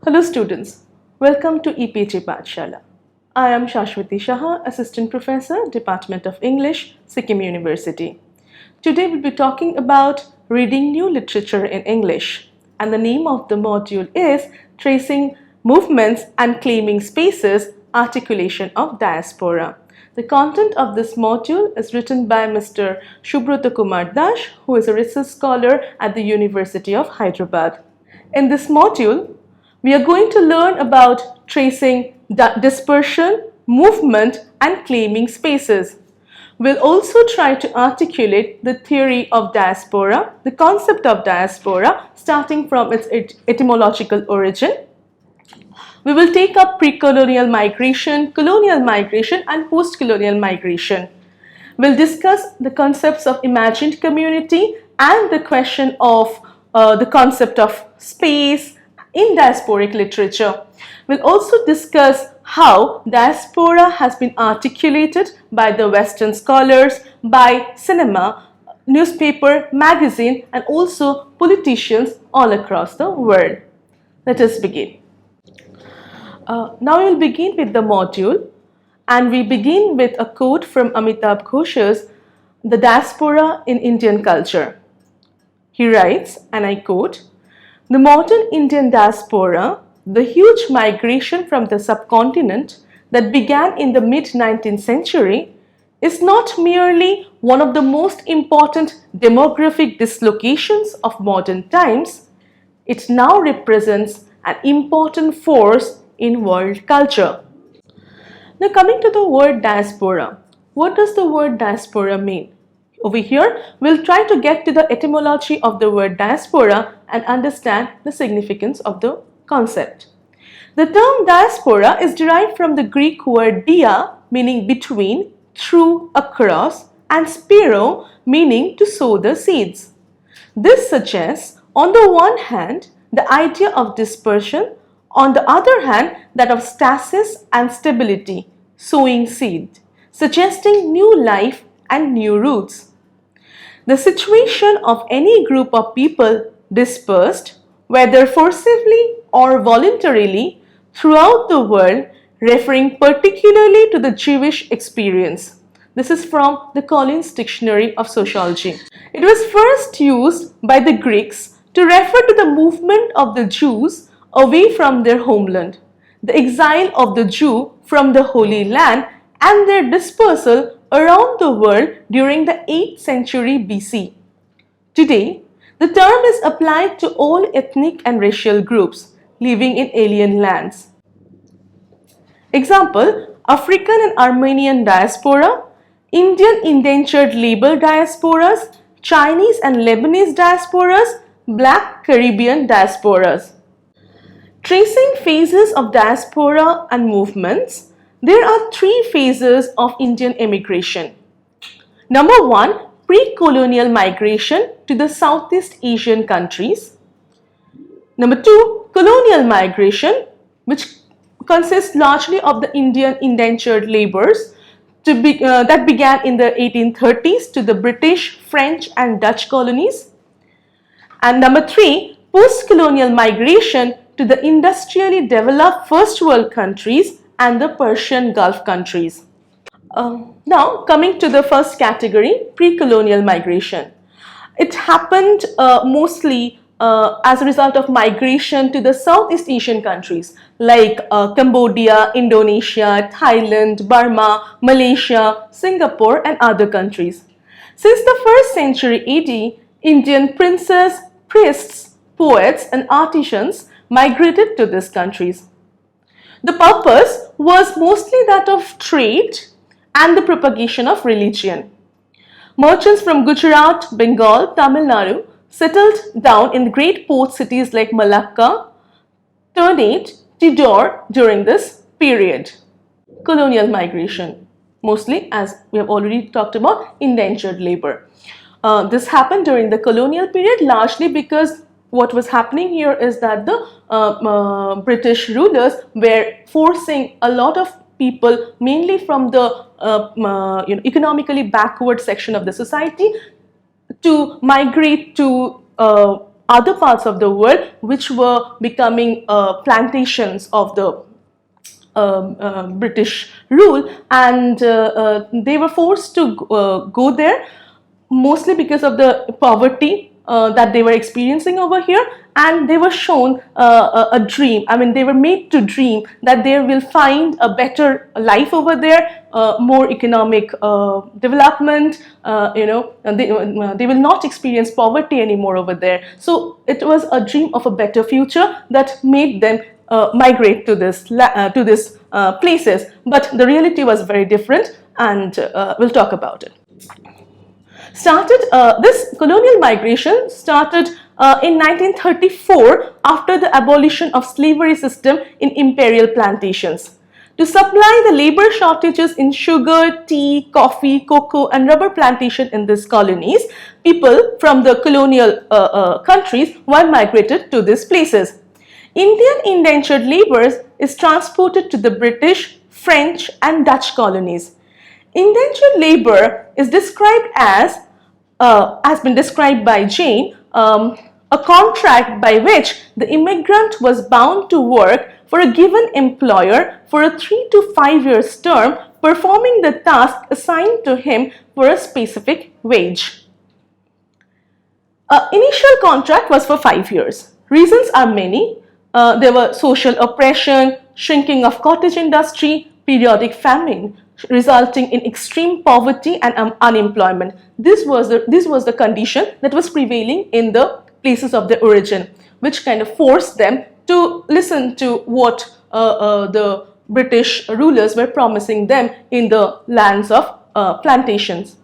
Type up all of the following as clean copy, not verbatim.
Hello students, welcome to EPJ Pathshala. I am Shashwati Shah, Assistant Professor, Department of English, Sikkim University. Today we'll be talking about reading new literature in English, and the name of the module is Tracing Movements and Claiming Spaces, Articulation of Diaspora. The content of this module is written by Mr. Subrata Kumar Dash, who is a research scholar at the University of Hyderabad. In this module, we are going to learn about tracing dispersion, movement, and claiming spaces. We'll also try to articulate the theory of diaspora, the concept of diaspora, starting from its etymological origin. We will take up pre-colonial migration, colonial migration, and post-colonial migration. We'll discuss the concepts of imagined community and the question of the concept of space in diasporic literature. We'll also discuss how diaspora has been articulated by the Western scholars, by cinema, newspaper, magazine, and also politicians all across the world. Let us begin. Now we'll begin with the module, and we begin with a quote from Amitabh Ghosh's The Diaspora in Indian Culture. He writes, and I quote, "The modern Indian diaspora, the huge migration from the subcontinent that began in the mid-19th century, is not merely one of the most important demographic dislocations of modern times, it now represents an important force in world culture." Now coming to the word diaspora, what does the word diaspora mean? Over here, we'll try to get to the etymology of the word diaspora and understand the significance of the concept. The term diaspora is derived from the Greek word dia, meaning between, through, across, and spiro, meaning to sow the seeds. This suggests, on the one hand, the idea of dispersion, on the other hand, that of stasis and stability, sowing seed, suggesting new life and new roots. The situation of any group of people dispersed, whether forcibly or voluntarily, throughout the world, referring particularly to the Jewish experience. This is from the Collins Dictionary of Sociology. It was first used by the Greeks to refer to the movement of the Jews away from their homeland, the exile of the Jew from the Holy Land, and their dispersal around the world during the 8th century BC. Today, the term is applied to all ethnic and racial groups living in alien lands. Example, African and Armenian diaspora, Indian indentured labor diasporas, Chinese and Lebanese diasporas, Black Caribbean diasporas. Tracing phases of diaspora and movements, there are three phases of Indian immigration. Number one, pre-colonial migration to the Southeast Asian countries. Number two, colonial migration, which consists largely of the Indian indentured laborers that began in the 1830s to the British, French, and Dutch colonies. And number three, post-colonial migration to the industrially developed first world countries and the Persian Gulf countries. Now coming to the first category, pre-colonial migration. It happened mostly as a result of migration to the Southeast Asian countries like Cambodia, Indonesia, Thailand, Burma, Malaysia, Singapore, and other countries. Since the 1st century AD, Indian princes, priests, poets, and artisans migrated to these countries. The purpose was mostly that of trade and the propagation of religion. Merchants from Gujarat, Bengal, Tamil Nadu settled down in great port cities like Malacca, Ternate, Tidor during this period. Colonial migration, mostly, as we have already talked about, indentured labor. This happened during the colonial period largely because what was happening here is that the British rulers were forcing a lot of people, mainly from the economically backward section of the society, to migrate to other parts of the world which were becoming plantations of the British rule, and they were forced to go there, mostly because of the poverty that they were experiencing over here, and they were shown a dream. I mean, they were made to dream that they will find a better life over there, more economic development, and they will not experience poverty anymore over there. So it was a dream of a better future that made them migrate to this places, but the reality was very different, and we'll talk about it. This colonial migration started in 1934 after the abolition of slavery system in imperial plantations. To supply the labor shortages in sugar, tea, coffee, cocoa and rubber plantation in these colonies, people from the colonial countries were migrated to these places. Indian indentured labour is transported to the British, French and Dutch colonies. Indentured labour is described as been described by Jane, a contract by which the immigrant was bound to work for a given employer for a 3 to 5 years term, performing the task assigned to him for a specific wage. Initial contract was for 5 years. Reasons are many. There were social oppression, shrinking of cottage industry, periodic famine, resulting in extreme poverty and unemployment. This was the condition that was prevailing in the places of their origin, which kind of forced them to listen to what the British rulers were promising them in the lands of plantations.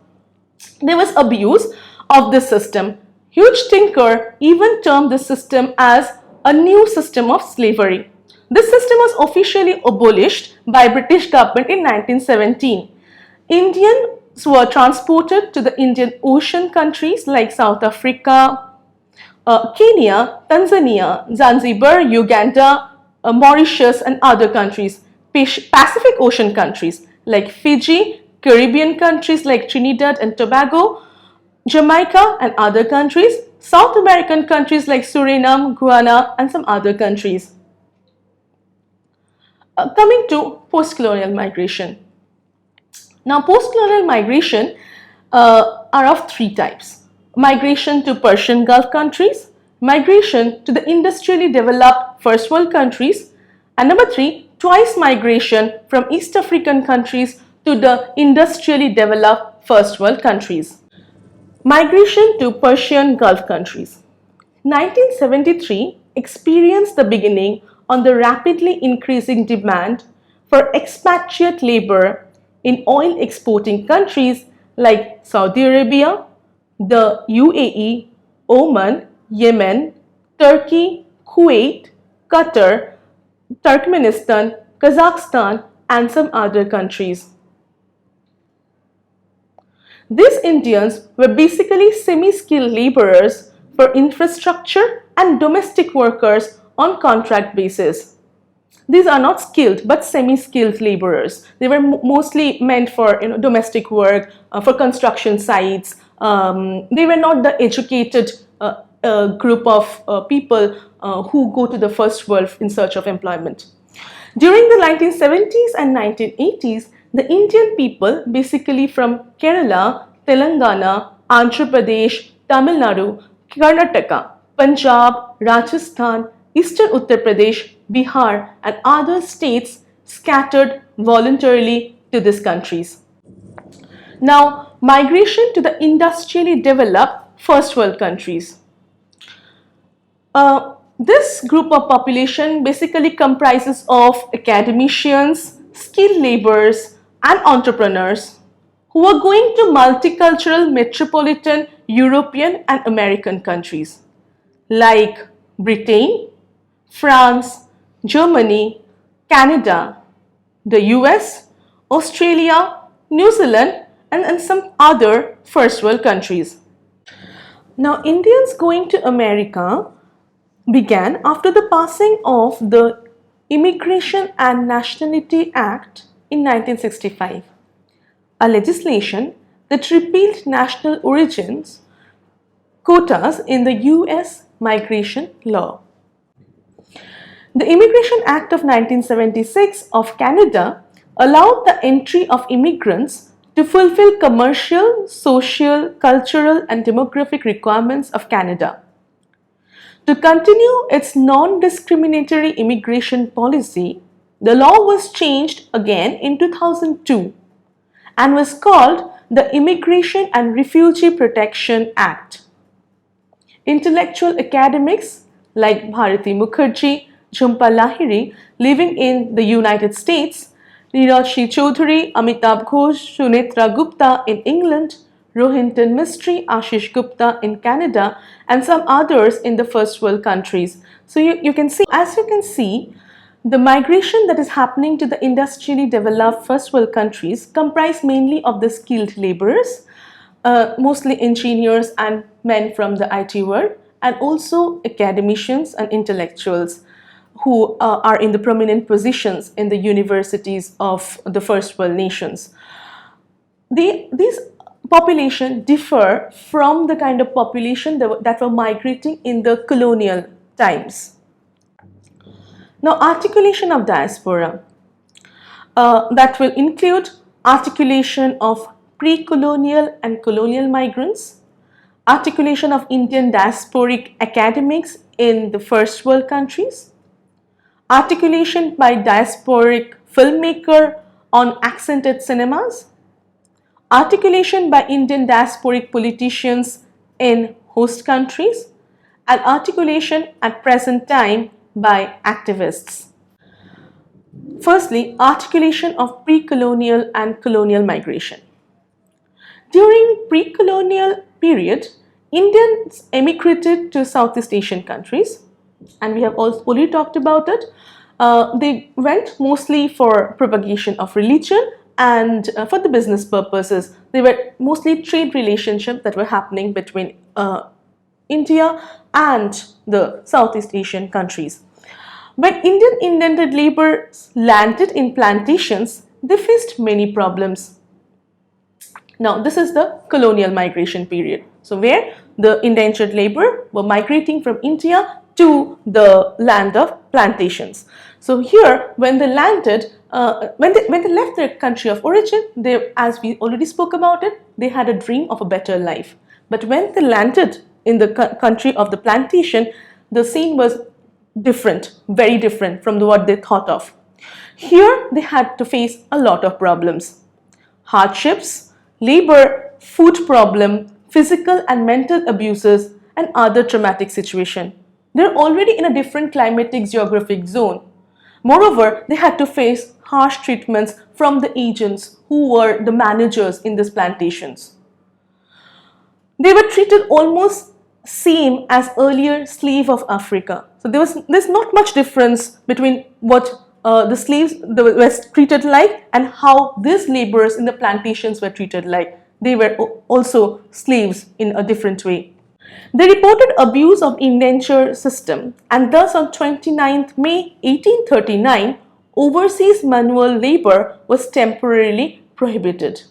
There was abuse of this system. Hugh Tinker even termed this system as a new system of slavery. This system was officially abolished by British government in 1917. Indians were transported to the Indian Ocean countries like South Africa, Kenya, Tanzania, Zanzibar, Uganda, Mauritius and other countries. Pacific Ocean countries like Fiji, Caribbean countries like Trinidad and Tobago, Jamaica and other countries, South American countries like Suriname, Guyana and some other countries. Coming to post-colonial migration. Now, post-colonial migration are of three types. Migration to Persian Gulf countries, migration to the industrially developed first world countries, and number three, twice migration from East African countries to the industrially developed first world countries. Migration to Persian Gulf countries. 1973 experienced the beginning on the rapidly increasing demand for expatriate labor in oil exporting countries like Saudi Arabia, the UAE, Oman, Yemen, Turkey, Kuwait, Qatar, Turkmenistan, Kazakhstan and some other countries. These Indians were basically semi-skilled laborers for infrastructure and domestic workers on contract basis. These are not skilled but semi-skilled laborers. They were mostly meant for domestic work, for construction sites. They were not the educated group of people who go to the first world in search of employment. During the 1970s and 1980s, the Indian people, basically from Kerala, Telangana, Andhra Pradesh, Tamil Nadu, Karnataka, Punjab, Rajasthan, Eastern Uttar Pradesh, Bihar and other states scattered voluntarily to these countries. Now, migration to the industrially developed first world countries. This group of population basically comprises of academicians, skilled laborers and entrepreneurs who are going to multicultural metropolitan European and American countries like Britain, France, Germany, Canada, the US, Australia, New Zealand and some other first world countries. Now, Indians going to America began after the passing of the Immigration and Nationality Act in 1965, a legislation that repealed national origins quotas in the US, migration law. The Immigration Act of 1976 of Canada allowed the entry of immigrants to fulfill commercial, social, cultural, and demographic requirements of Canada. To continue its non-discriminatory immigration policy, the law was changed again in 2002 and was called the Immigration and Refugee Protection Act. Intellectual academics like Bharati Mukherjee, Jhumpa Lahiri living in the United States, Neeraj Chaudhary, Amitabh Ghosh, Sunetra Gupta in England, Rohinton Mistry, Ashish Gupta in Canada, and some others in the first world countries. So you can see, as you can see, the migration that is happening to the industrially developed first world countries comprise mainly of the skilled laborers, mostly engineers and men from the IT world, and also academicians and intellectuals who are in the prominent positions in the universities of the first world nations. These population differ from the kind of population that were migrating in the colonial times. Now, articulation of diaspora that will include articulation of pre-colonial and colonial migrants, articulation of Indian diasporic academics in the first world countries, articulation by diasporic filmmaker on accented cinemas, articulation by Indian diasporic politicians in host countries, and articulation at present time by activists. Firstly, articulation of pre-colonial and colonial migration. During pre-colonial period, Indians emigrated to Southeast Asian countries, and we have already talked about it. They went mostly for propagation of religion and for the business purposes. They were mostly trade relationships that were happening between India and the Southeast Asian countries. When Indian indentured laborers landed in plantations, they faced many problems. Now, this is the colonial migration period. So, where the indentured labor were migrating from India to the land of plantations. So, here, when they landed, when they left their country of origin, they, as we already spoke about it, they had a dream of a better life. But when they landed in the country of the plantation, the scene was different, very different from what they thought of. Here, they had to face a lot of problems: hardships, labor, food problem, physical and mental abuses, and other traumatic situations. They're already in a different climatic geographic zone. Moreover, they had to face harsh treatments from the agents who were the managers in these plantations. They were treated almost same as earlier slave of Africa. So there's not much difference between what the slaves were treated like and how these laborers in the plantations were treated like. They were also slaves in a different way. They reported abuse of indenture system, and thus on 29th May 1839, overseas manual labor was temporarily prohibited.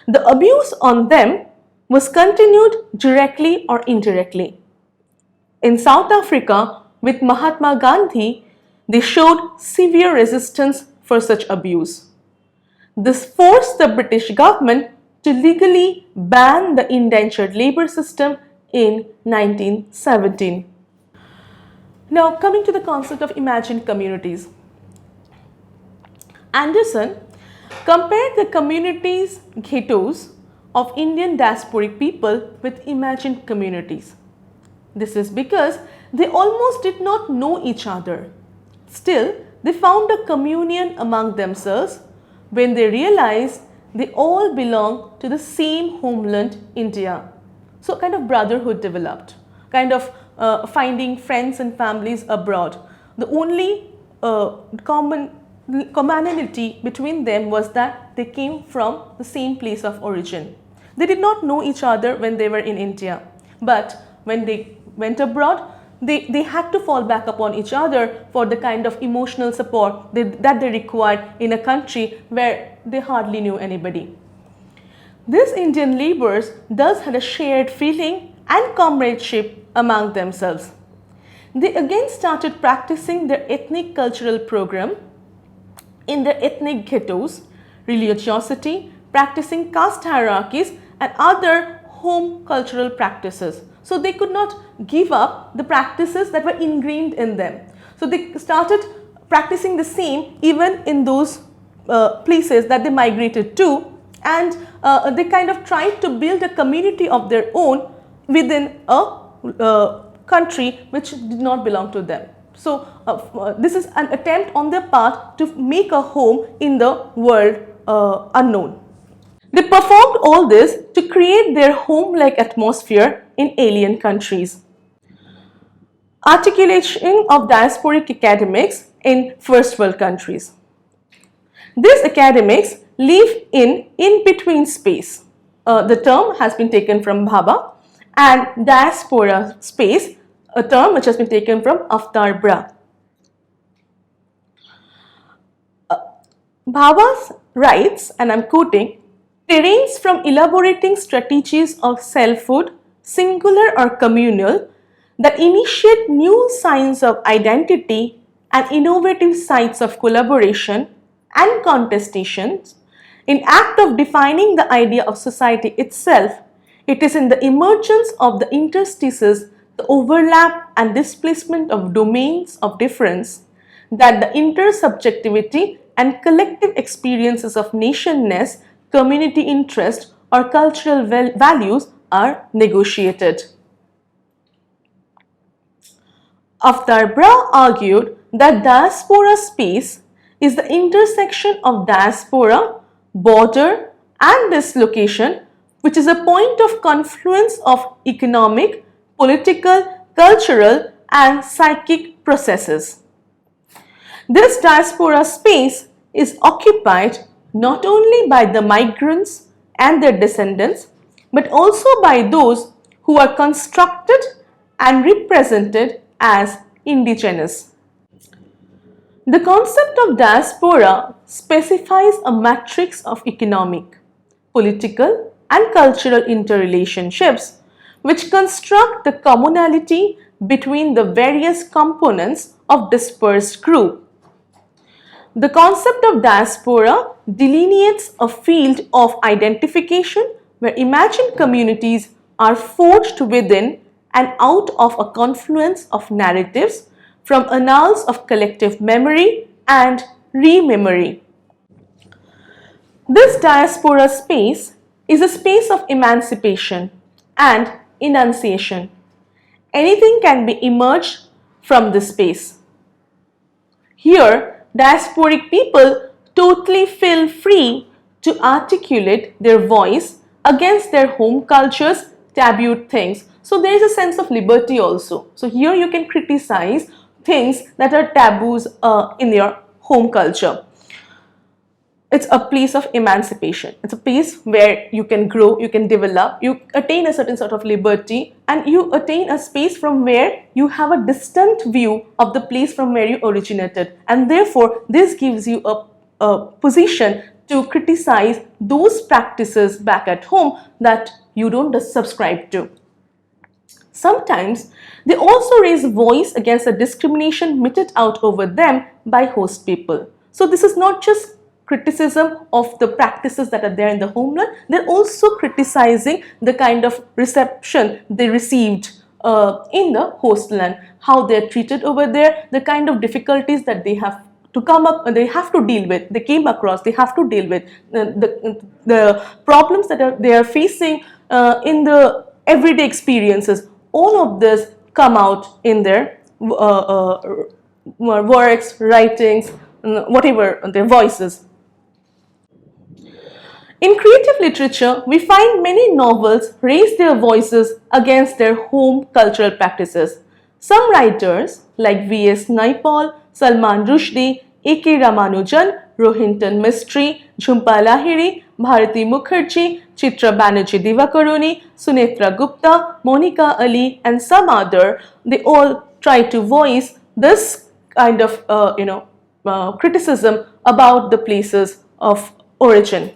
The abuse on them was continued directly or indirectly. In South Africa, with Mahatma Gandhi, they showed severe resistance for such abuse. This forced the British government to legally ban the indentured labor system in 1917. Now, coming to the concept of imagined communities. Anderson compared the communities, ghettos, of Indian diasporic people with imagined communities. This is because they almost did not know each other. Still, they found a communion among themselves when they realized they all belong to the same homeland, India. So, kind of brotherhood developed, kind of finding friends and families abroad. The only commonality between them was that they came from the same place of origin. They did not know each other when they were in India, but when they went abroad, they had to fall back upon each other for the kind of emotional support that they required in a country where they hardly knew anybody. These Indian laborers thus had a shared feeling and comradeship among themselves. They again started practicing their ethnic cultural program in their ethnic ghettos, religiosity, practicing caste hierarchies and other home cultural practices. So they could not give up the practices that were ingrained in them. So they started practicing the same even in those places that they migrated to, and they kind of tried to build a community of their own within a country which did not belong to them. So this is an attempt on their part to make a home in the world unknown. They performed all this to create their home-like atmosphere in alien countries. Articulation of diasporic academics in first world countries. These academics live in in-between space. The term has been taken from Bhaba, and diaspora space, a term which has been taken from Avtar Bra. Bhaba writes, and I am quoting, "Terrains from elaborating strategies of selfhood, singular or communal, that initiate new signs of identity and innovative sites of collaboration and contestations, in act of defining the idea of society itself. It is in the emergence of the interstices, the overlap and displacement of domains of difference, that the intersubjectivity and collective experiences of nationness, community interest or cultural values are negotiated." Avtar Bra argued that diaspora space is the intersection of diaspora, border and dislocation, which is a point of confluence of economic, political, cultural and psychic processes. This diaspora space is occupied not only by the migrants and their descendants, but also by those who are constructed and represented as indigenous. The concept of diaspora specifies a matrix of economic, political and cultural interrelationships which construct the commonality between the various components of dispersed group. The concept of diaspora delineates a field of identification where imagined communities are forged within and out of a confluence of narratives from annals of collective memory and rememory. This diaspora space is a space of emancipation and enunciation. Anything can be emerged from this space. Here, diasporic people totally feel free to articulate their voice against their home culture's tabooed things. So there is a sense of liberty also. So here you can criticize things that are taboos in your home culture. It's a place of emancipation. It's a place where you can grow, you can develop, you attain a certain sort of liberty, and you attain a space from where you have a distant view of the place from where you originated. And therefore, this gives you a position to criticize those practices back at home that you don't subscribe to. Sometimes, they also raise voice against the discrimination meted out over them by host people. So this is not just criticism of the practices that are there in the homeland, they're also criticizing the kind of reception they received in the host land, how they're treated over there, the kind of difficulties that they have to come up, they have to deal with, they came across, they have to deal with, the problems that they are facing in the everyday experiences. All of this come out in their works, writings, whatever, their voices. In creative literature, we find many novels raise their voices against their home cultural practices. Some writers like V.S. Naipaul, Salman Rushdie, A.K. Ramanujan, Rohinton Mistry, Jhumpa Lahiri, Bharati Mukherjee, Chitra Banerjee Divakaruni, Sunetra Gupta, Monica Ali and some other, they all try to voice this kind of criticism about the places of origin.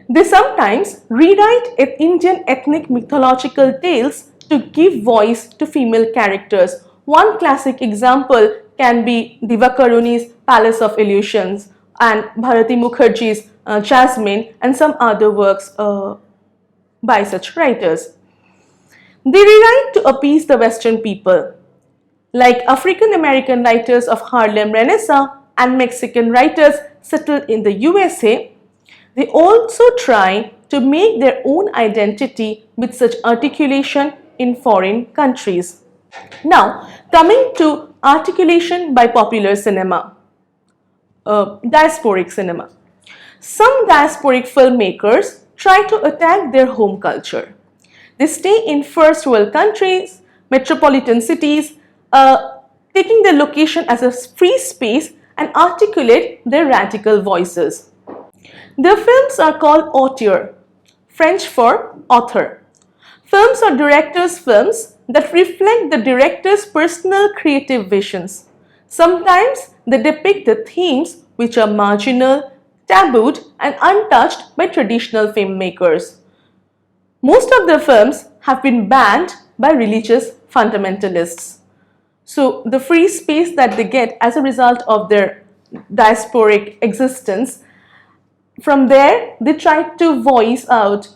They sometimes rewrite Indian ethnic mythological tales to give voice to female characters. One classic example can be Divakaruni's Palace of Illusions and Bharati Mukherjee's Jasmine and some other works by such writers. They rewrite to appease the Western people, like African American writers of Harlem Renaissance and Mexican writers settled in the USA. They also try to make their own identity with such articulation in foreign countries. Now, coming to articulation by popular cinema, diasporic cinema. Some diasporic filmmakers try to attack their home culture. They stay in first world countries, metropolitan cities, taking their location as a free space and articulate their radical voices. Their films are called auteur, French for author. Films are directors' films that reflect the director's personal creative visions. Sometimes they depict the themes which are marginal, tabooed, and untouched by traditional filmmakers. Most of their films have been banned by religious fundamentalists. So the free space that they get as a result of their diasporic existence, from there they try to voice out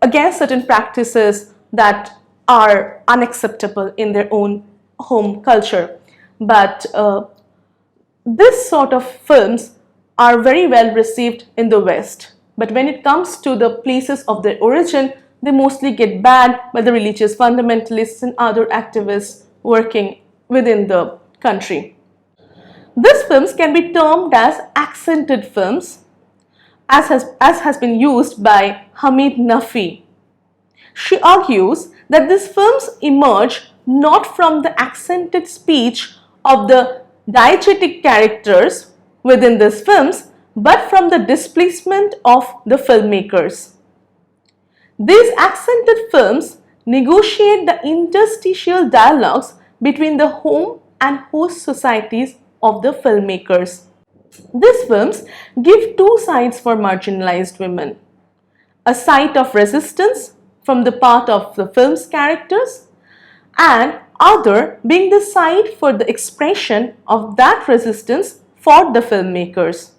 against certain practices that are unacceptable in their own home culture. But this sort of films are very well received in the West. But when it comes to the places of their origin, they mostly get banned by the religious fundamentalists and other activists working within the country. These films can be termed as accented films, as has been used by Hamid Nafi. She argues that these films emerge not from the accented speech of the diegetic characters within these films, but from the displacement of the filmmakers. These accented films negotiate the interstitial dialogues between the home and host societies of the filmmakers. These films give two sides for marginalized women: a side of resistance from the part of the film's characters, and other being the side for the expression of that resistance for the filmmakers.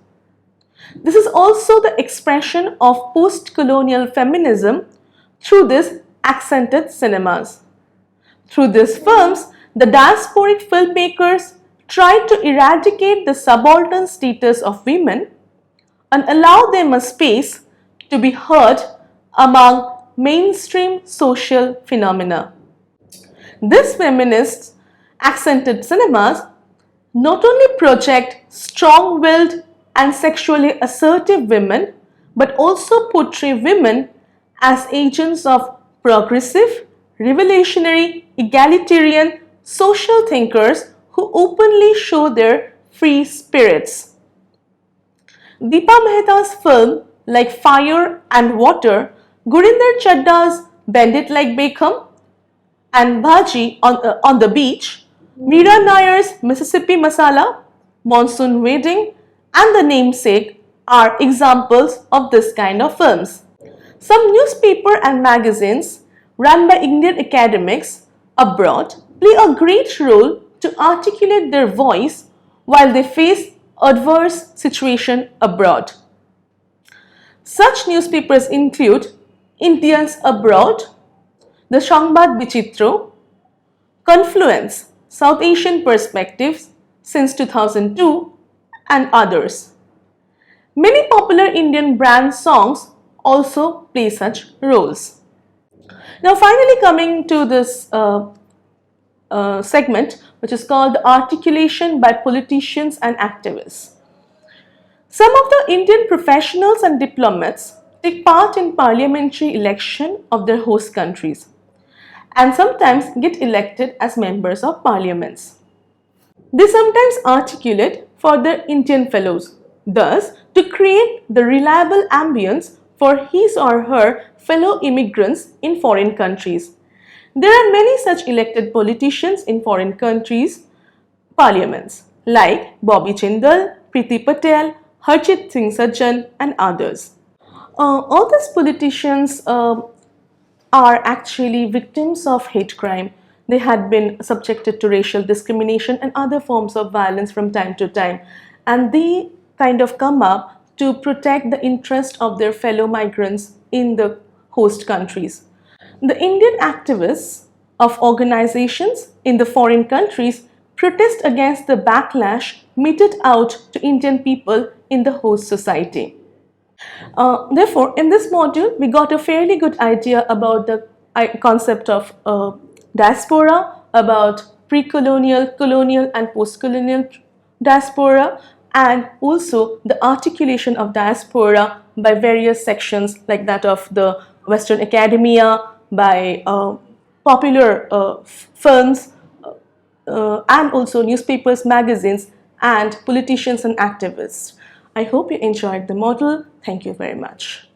This is also the expression of post-colonial feminism through these accented cinemas. Through these films, the diasporic filmmakers tried to eradicate the subaltern status of women and allow them a space to be heard among mainstream social phenomena. These feminist accented cinemas not only project strong-willed and sexually assertive women, but also portray women as agents of progressive, revolutionary, egalitarian, social thinkers who openly show their free spirits. Deepa Mehta's film like Fire and Water, Gurinder Chadda's Bend It Like Beckham, and Bhaji on the Beach, Meera Nair's Mississippi Masala, Monsoon Wedding, and The Namesake are examples of this kind of films. Some newspaper and magazines run by Indian academics abroad play a great role to articulate their voice while they face adverse situation abroad. Such newspapers include Indians Abroad, the Shangbad Bichitro, Confluence, South Asian Perspectives since 2002, and others. Many popular Indian brand songs also play such roles. Now finally coming to this segment, which is called Articulation by Politicians and Activists. Some of the Indian professionals and diplomats take part in parliamentary election of their host countries and sometimes get elected as members of parliaments. They sometimes articulate for their Indian fellows, thus to create the reliable ambience for his or her fellow immigrants in foreign countries. There are many such elected politicians in foreign countries' parliaments like Bobby Jindal, Priti Patel, Harjit Singh Sajjan and others. All these politicians are are actually victims of hate crime. They had been subjected to racial discrimination and other forms of violence from time to time. And they kind of come up to protect the interest of their fellow migrants in the host countries. The Indian activists of organizations in the foreign countries protest against the backlash meted out to Indian people in the host society. Therefore, in this module, we got a fairly good idea about the concept of diaspora, about pre-colonial, colonial, and post-colonial diaspora, and also the articulation of diaspora by various sections like that of the Western academia, by popular films, and also newspapers, magazines, and politicians and activists. I hope you enjoyed the model. Thank you very much.